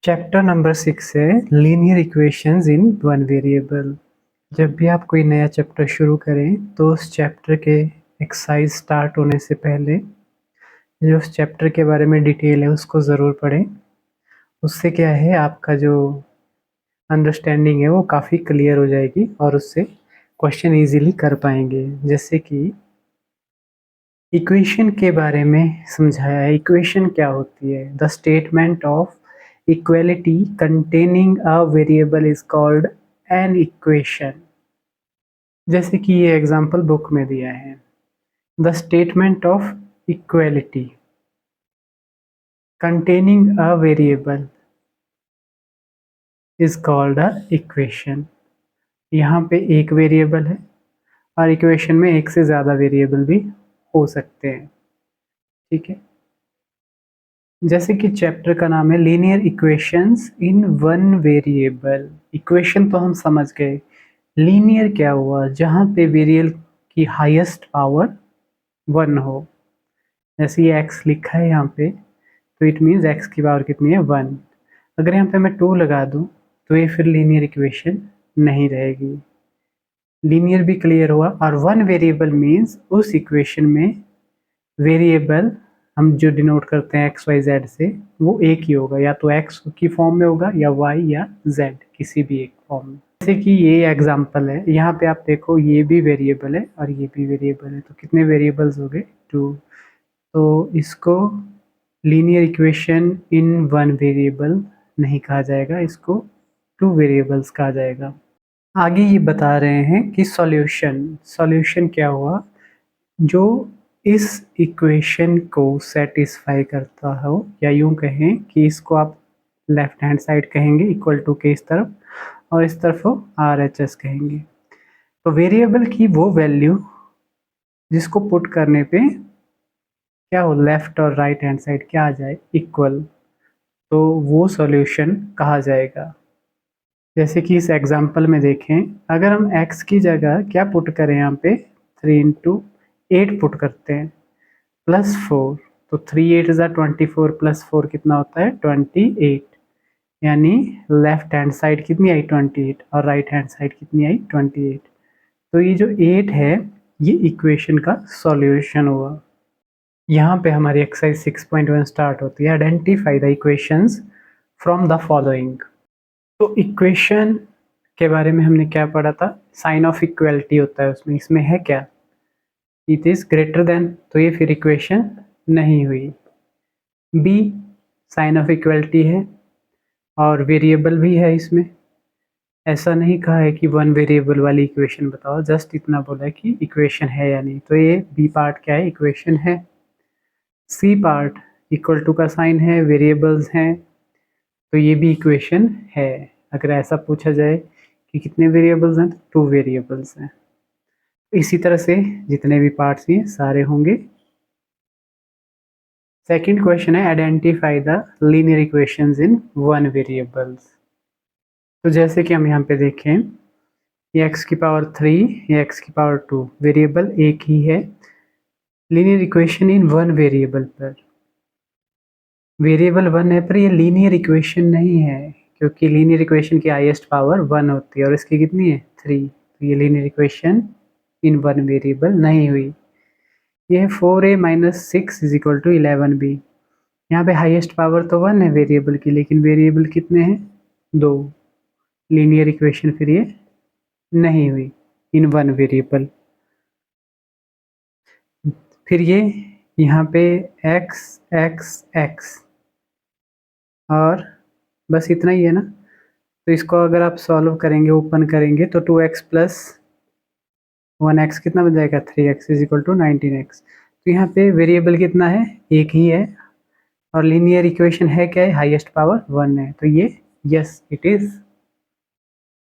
Chapter number 6 है linear equations in one variable. जब भी आप कोई नया चैप्टर शुरू करें तो उस चैप्टर के एक्सरसाइज स्टार्ट होने से पहले जो उस चैप्टर के बारे में डिटेल है उसको ज़रूर पढ़ें। उससे क्या है, आपका जो अंडरस्टैंडिंग है वो काफ़ी क्लियर हो जाएगी और उससे क्वेश्चन इजीली कर पाएंगे। जैसे कि इक्वेशन के बारे में समझाया है। इक्वेशन क्या होती है? The statement of equality containing a variable is called an equation. जैसे कि ये एग्जांपल बुक में दिया है, the statement of equality containing a variable is called a equation. यहाँ पे एक वेरिएबल है और इक्वेशन में एक से ज़्यादा वेरिएबल भी हो सकते हैं। ठीक है, जैसे कि चैप्टर का नाम है linear equations in one variable. Equation तो हम समझ गए, लीनियर क्या हुआ? जहाँ पे वेरिएबल की हाईएस्ट पावर 1 हो। जैसे ये x लिखा है यहाँ पे, तो इट मीन्स x की पावर कितनी है? 1। अगर यहाँ पे मैं 2 लगा दूँ तो ये फिर लीनियर इक्वेशन नहीं रहेगी। लीनियर भी क्लियर हुआ। और वन वेरिएबल मीन्स उस इक्वेशन में वेरिएबल हम जो डिनोट करते हैं एक्स वाई जेड से, वो एक ही होगा, या तो एक्स की फॉर्म में होगा या वाई या जेड, किसी भी एक फॉर्म में। जैसे कि ये एग्जांपल है, यहाँ पे आप देखो ये भी वेरिएबल है और ये भी वेरिएबल है, तो कितने वेरिएबल्स हो गए? 2। तो इसको linear equation in one variable नहीं कहा जाएगा, इसको 2 वेरिएबल्स कहा जाएगा। आगे ये बता रहे हैं कि सॉल्यूशन क्या हुआ? जो इस इक्वेशन को सेटिस्फाई करता हो, या यूं कहें कि इसको आप लेफ्ट हैंड साइड कहेंगे इक्वल टू के इस तरफ, और इस तरफ हो RHS कहेंगे। तो वेरिएबल की वो वैल्यू जिसको पुट करने पे क्या हो, लेफ्ट और राइट हैंड साइड क्या आ जाए? इक्वल, तो वो सॉल्यूशन कहा जाएगा। जैसे कि इस एग्जांपल में देखें, अगर हम x की जगह क्या पुट करें, यहाँ पे 3 इंटू 8 पुट करते हैं प्लस 4, तो 3 8 ज़ा 24 प्लस 4 कितना होता है? 28। यानी लेफ्ट हैंड साइड कितनी आई? 28, और राइट हैंड साइड कितनी आई? 28। तो ये जो 8 है ये इक्वेशन का सॉल्यूशन हुआ। यहाँ पे हमारी एक्सरसाइज 6.1 स्टार्ट होती है। Identify the equations from the following. तो इक्वेशन के बारे में हमने क्या पढ़ा था? साइन ऑफ इक्वलिटी होता है उसमें, इसमें है क्या? इट इज ग्रेटर देन, तो ये फिर इक्वेशन नहीं हुई। बी साइन ऑफ इक्वलिटी है और वेरिएबल भी है इसमें। ऐसा नहीं कहा है कि वन वेरिएबल वाली इक्वेशन बताओ, जस्ट इतना बोला है कि इक्वेशन है या नहीं। तो ये बी पार्ट क्या है? इक्वेशन है। सी पार्ट इक्वल टू का साइन है, वेरिएबल्स हैं, तो ये भी इक्वेशन है। अगर ऐसा पूछा जाए कि कितने वेरिएबल्स हैं, तो 2 वेरिएबल्स हैं। इसी तरह से जितने भी पार्ट्स हैं सारे होंगे। सेकंड क्वेश्चन है identify the linear equations in one variables. तो जैसे कि हम यहाँ पे देखें, ये x की पावर 3, ये x की पावर 2, वेरिएबल एक ही है। Linear equation in one variable पर, वेरिएबल 1 है पर ये लीनियर इक्वेशन नहीं है, क्योंकि लीनियर इक्वेशन की हाईएस्ट पावर 1 होती है और इसकी कितनी है? 3। तो ये linear equation in one variable नहीं हुई। ये है 4a minus 6 is equal to 11b। यहाँ पे हाईएस्ट पावर तो 1 है वेरिएबल की, लेकिन वेरिएबल कितने हैं? 2। लीनियर इक्वेशन फिर ये नहीं हुई इन वन वेरिएबल। फिर ये यहाँ पे x x x और बस इतना ही है ना। तो इसको अगर आप सॉल्व करेंगे, ओपन करेंगे, तो 2x प्लस 1x कितना बन जाएगा? 3x is equal to 19x। तो यहाँ पे वेरिएबल कितना है? एक ही है, और लीनियर इक्वेशन है क्या है? हाईएस्ट पावर 1 है, तो ये yes it is.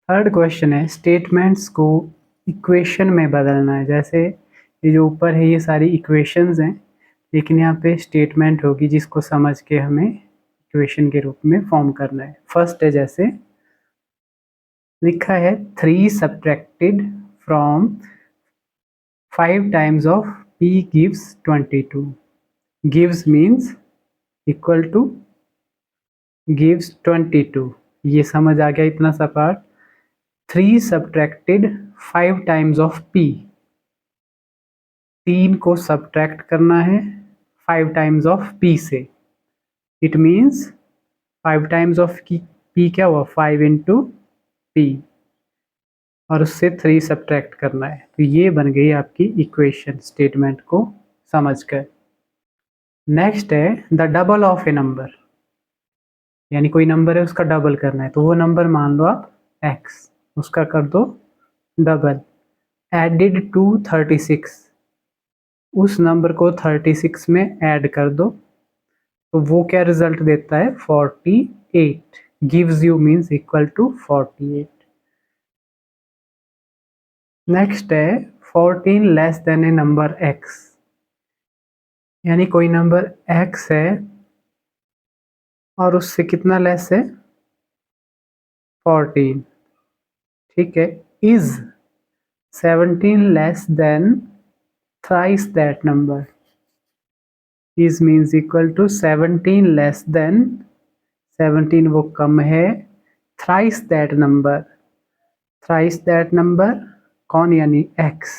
Third question है स्टेटमेंट्स को इक्वेशन में बदलना है। जैसे ये जो ऊपर है ये सारी इक्वेशंस हैं, लेकिन यहाँ पे स्टेटमेंट होगी जिसको समझ के हमें इक्वेशन के रूप में फॉर्म करना है। फर्स्ट है, जैसे लिखा है 3 subtracted from 5 times of p gives 22। gives means equal two gives 22। ये समझ आ गया इतना सा part. 3 subtracted 5 times of p। 3 को सब्ट्रैक्ट करना है 5 टाइम्स ऑफ p से। It means 5 times of p क्या हुआ, 5 इंटू p, और उससे 3 सब्ट्रैक्ट करना है। तो ये बन गई आपकी इक्वेशन स्टेटमेंट को समझकर। नेक्स्ट है the double of A number, यानी कोई नंबर है उसका डबल करना है। तो वो नंबर मान लो आप x, उसका कर दो डबल। एडिड टू 36, उस नंबर को 36 में ऐड कर दो, तो वो क्या रिजल्ट देता है, 48। Gives you means equal to 48। Next है 14 less than a number x, यानी कोई नंबर x है और उससे कितना लेस है, 14। ठीक है। Is 17 less than thrice that number. Is means equal to 17 less than, 17 वो कम है, thrice that number. Thrice that number कौन, यानी x।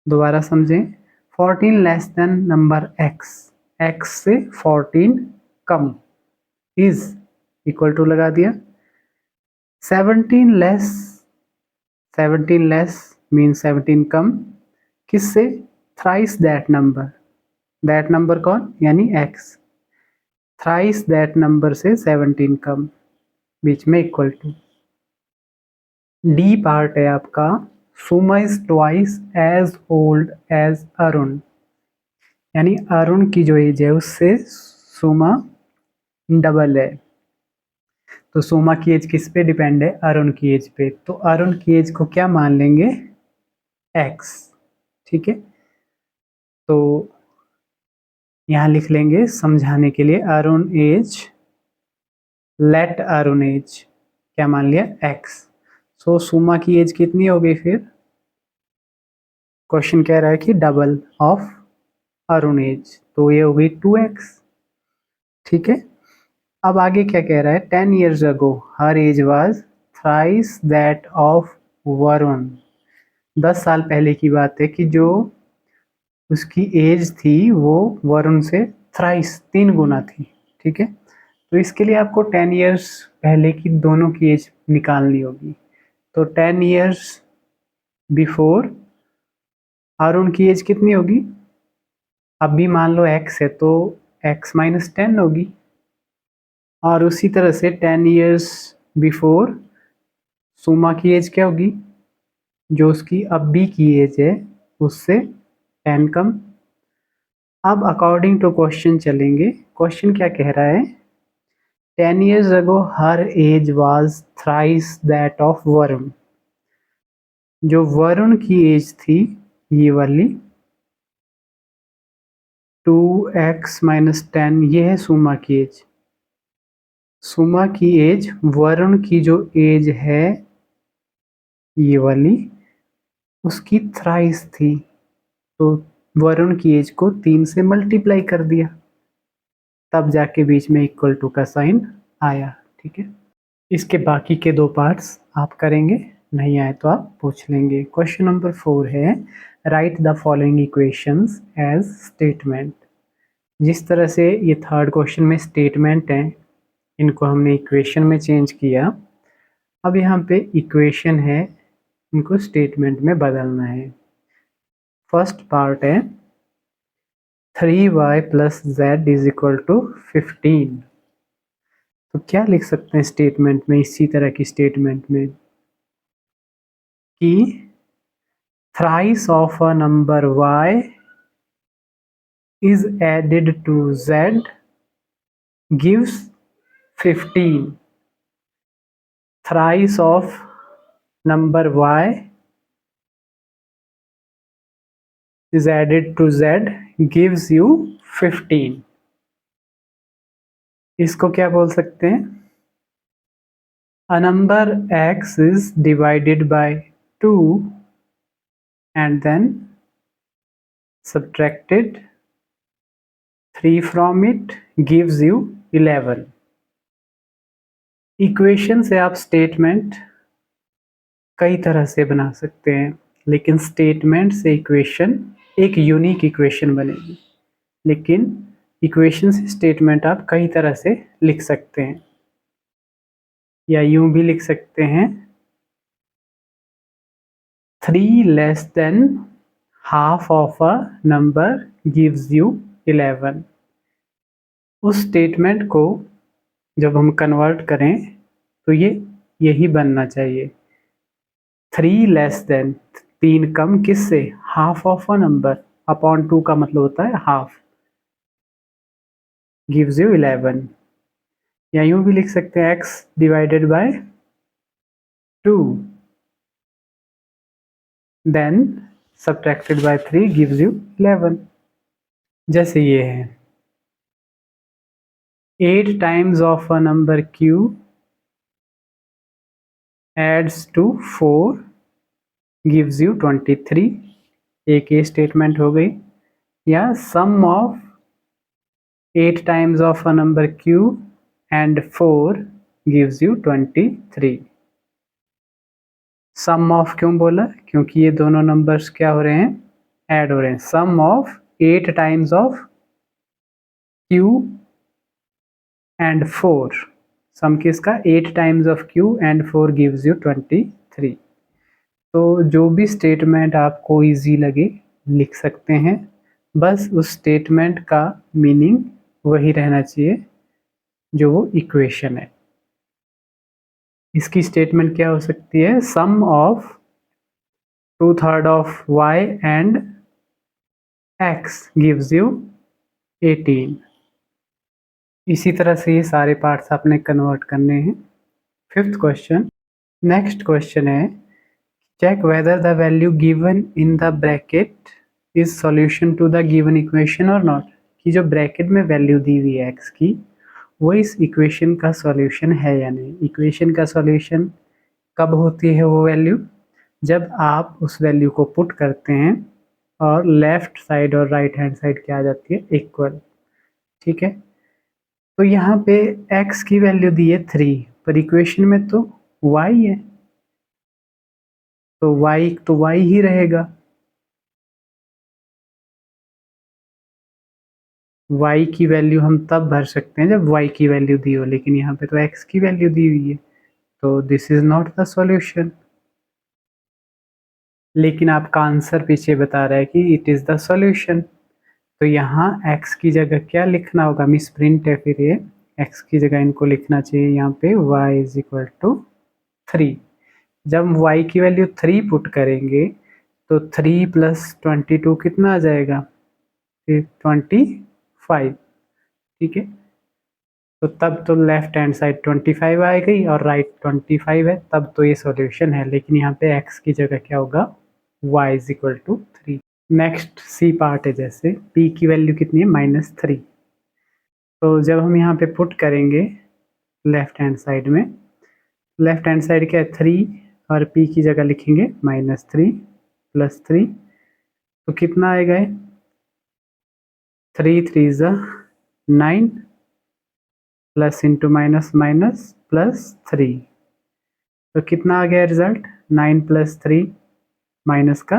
दोबारा समझें, 14 less than number x, x से 14 कम, इज इक्वल टू लगा दिया 17 लेस। 17 लेस मीन 17 कम, किससे, thrice that number. That number कौन, यानी x। थ्राइस दैट नंबर से 17 कम, बीच में इक्वल टू। डी पार्ट है आपका, Suma is twice as old as Arun, यानी अरुण की जो एज है उससे सुमा डबल है। तो सोमा की एज किस पे डिपेंड है, अरुण की एज पे। तो अरुण की एज को क्या मान लेंगे, x। ठीक है, तो यहाँ लिख लेंगे समझाने के लिए, Arun age, let Arun age क्या मान लिया, x। सो सुमा की एज कितनी हो गई फिर, क्वेश्चन कह रहा है कि डबल ऑफ अरुण एज, तो ये हो गई 2x। ठीक है, अब आगे क्या कह रहा है, 10 years ago her age was thrice that of Varun. 10 साल पहले की बात है कि जो उसकी एज थी वो वरुण से थ्राइस, 3 गुना थी। ठीक है, तो इसके लिए आपको 10 इयर्स पहले की दोनों की एज निकालनी होगी। तो 10 इयर्स बिफोर अरुण की एज कितनी होगी, अब भी मान लो x है तो x माइनस 10 होगी, और उसी तरह से 10 इयर्स बिफोर सुमा की एज क्या होगी, जो उसकी अब भी की एज है उससे 10 कम। अब अकॉर्डिंग टू क्वेश्चन चलेंगे। क्वेश्चन क्या कह रहा है, 10 years ago her age was thrice that of Varun. जो वरुण की एज थी ये वाली 2x माइनस 10, ये है सुमा की एज। सुमा की एज वरुण की जो एज है ये वाली, उसकी थ्राइस थी, तो वरुण की एज को 3 से मल्टीप्लाई कर दिया, तब जाके बीच में इक्वल टू का साइन आया। ठीक है, इसके बाकी के 2 पार्ट्स आप करेंगे, नहीं आए तो आप पूछ लेंगे। क्वेश्चन नंबर 4 है, write the following equations as statement. जिस तरह से ये थर्ड क्वेश्चन में स्टेटमेंट है, इनको हमने इक्वेशन में चेंज किया। अब यहाँ पे इक्वेशन है, इनको स्टेटमेंट में बदलना है। फर्स्ट पार्ट है 3y plus Z is equal to 15। तो क्या लिख सकते हैं स्टेटमेंट में, इसी तरह की स्टेटमेंट में कि thrice of a number y is added to z gives 15। thrice of number y is added to z gives you 15। इसको क्या बोल सकते हैं, a number x is divided by 2 and then subtracted 3 from it gives you 11। Equation से आप statement कई तरह से बना सकते हैं, लेकिन स्टेटमेंट से इक्वेशन एक यूनिक इक्वेशन बनेगी। लेकिन इक्वेशन से स्टेटमेंट आप कई तरह से लिख सकते हैं, या यूं भी लिख सकते हैं 3 less than half of a number gives you 11। उस स्टेटमेंट को जब हम कन्वर्ट करें तो ये यही बनना चाहिए, 3 लेस देन, 3 कम किससे, half of a number, upon 2 का मतलब होता है हाफ, गिव्स यू 11। या यूं भी लिख सकते हैं x divided by 2 then subtracted by 3 gives you 11। जैसे ये है 8 times of a number q adds to 4 gives you 23। एक ये स्टेटमेंट हो गई। या sum of 8 times of a number q and 4 gives you 23। Sum of क्यों बोला, क्योंकि ये दोनों नंबर्स क्या हो रहे हैं, ऐड हो रहे हैं। Sum of 8 times of q and 4, sum किसका, 8 times of q and 4 gives you 23। तो जो भी स्टेटमेंट आपको इजी लगे लिख सकते हैं, बस उस स्टेटमेंट का मीनिंग वही रहना चाहिए जो वो इक्वेशन है। इसकी स्टेटमेंट क्या हो सकती है, sum of 2/3 of y and x gives you 18। इसी तरह से ये सारे पार्ट्स आपने कन्वर्ट करने हैं। 5th क्वेश्चन, नेक्स्ट क्वेश्चन है check whether the value given in the bracket is solution to the given equation और नॉट। कि जो ब्रैकेट में वैल्यू दी हुई है x की, वो इस इक्वेशन का सॉल्यूशन है या नहीं। इक्वेशन का सॉल्यूशन कब होती है वो वैल्यू, जब आप उस वैल्यू को पुट करते हैं और लेफ्ट साइड और राइट हैंड साइड क्या आ जाती है, इक्वल। ठीक है, तो यहाँ पे x की वैल्यू दी है 3, पर इक्वेशन में तो y है, तो y ही रहेगा। y की वैल्यू हम तब भर सकते हैं जब y की वैल्यू दी हो, लेकिन यहाँ पे तो x की वैल्यू दी हुई है, तो this is not the solution. लेकिन आपका आंसर पीछे बता रहा है कि इट इज़ द सॉल्यूशन, तो यहाँ x की जगह क्या लिखना होगा, मिस प्रिंट है फिर ये, x की जगह इनको लिखना चाहिए यहाँ पे y इज इक्वल टू 3। जब हम y की वैल्यू 3 पुट करेंगे तो 3 + 22 कितना आ जाएगा, फिर 25। ठीक है, तो तब तो लेफ्ट हैंड साइड 25 आ गई और राइट 25 है, तब तो ये सॉल्यूशन है। लेकिन यहाँ पे x की जगह क्या होगा, y is equal to 3। Next C part है, जैसे p की वैल्यू कितनी है, -3। तो जब हम यहाँ पे पुट करेंगे लेफ्ट हैंड साइड में, लेफ्ट हैंड साइड क्या है 3, और p की जगह लिखेंगे -3 + 3, तो कितना आएगा, 3 3 ज़ा 9 plus into minus minus plus 3, तो कितना आ गया रिजल्ट, 9 + 3 माइनस का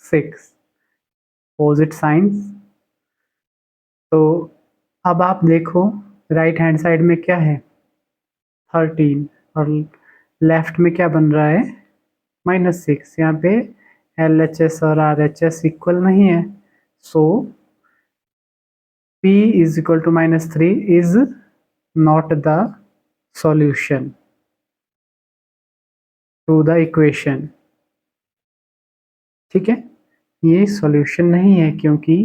6, अपोजिट साइंस। तो अब आप देखो राइट हैंड साइड में क्या है 13, और लेफ्ट में क्या बन रहा है -6। यहाँ पे LHS और RHS इक्वल नहीं है, so p is equal to -3 is not the solution to the equation. ठीक है, ये सॉल्यूशन नहीं है क्योंकि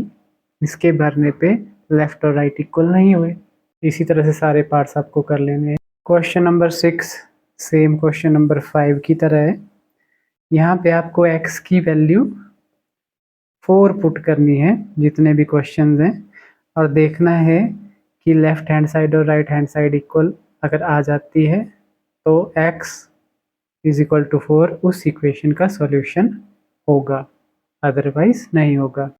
इसके भरने पे लेफ्ट और राइट इक्वल नहीं हुए। इसी तरह से सारे पार्ट्स आपको कर लेने हैं। Question number 6 same question number 5 की तरह है। यहाँ पे आपको x की वैल्यू 4 पुट करनी है जितने भी क्वेश्चंस हैं, और देखना है कि लेफ्ट हैंड साइड और राइट हैंड साइड इक्वल अगर आ जाती है तो x इज इक्वल टू 4 उस इक्वेशन का सॉल्यूशन होगा, अदरवाइज नहीं होगा।